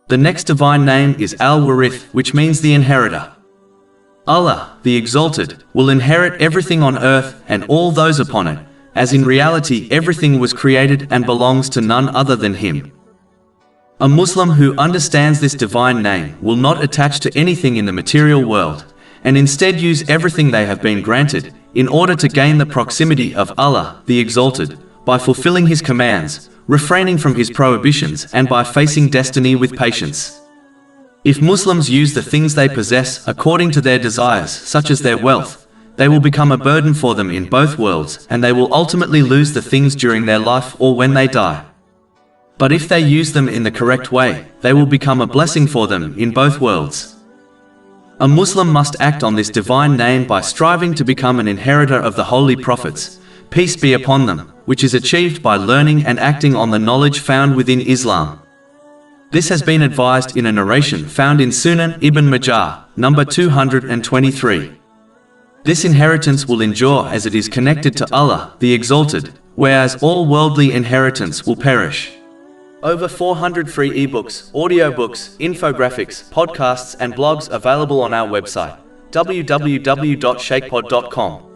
The next divine name is Al-Warith, which means the inheritor. Allah, the Exalted, will inherit everything on earth and all those upon it, as in reality everything was created and belongs to none other than Him. A Muslim who understands this divine name will not attach to anything in the material world, and instead use everything they have been granted, in order to gain the proximity of Allah, the Exalted, by fulfilling His commands, refraining from His prohibitions, and by facing destiny with patience. If Muslims use the things they possess according to their desires, such as their wealth, they will become a burden for them in both worlds, and they will ultimately lose the things during their life or when they die. But if they use them in the correct way, they will become a blessing for them in both worlds. A Muslim must act on this divine name by striving to become an inheritor of the holy prophets, peace be upon them, which is achieved by learning and acting on the knowledge found within Islam. This has been advised in a narration found in Sunnah Ibn Majah, number 223. This inheritance will endure as it is connected to Allah, the Exalted, whereas all worldly inheritance will perish. Over 400 free ebooks, audiobooks, infographics, podcasts and blogs available on our website, www.shaykhpod.com.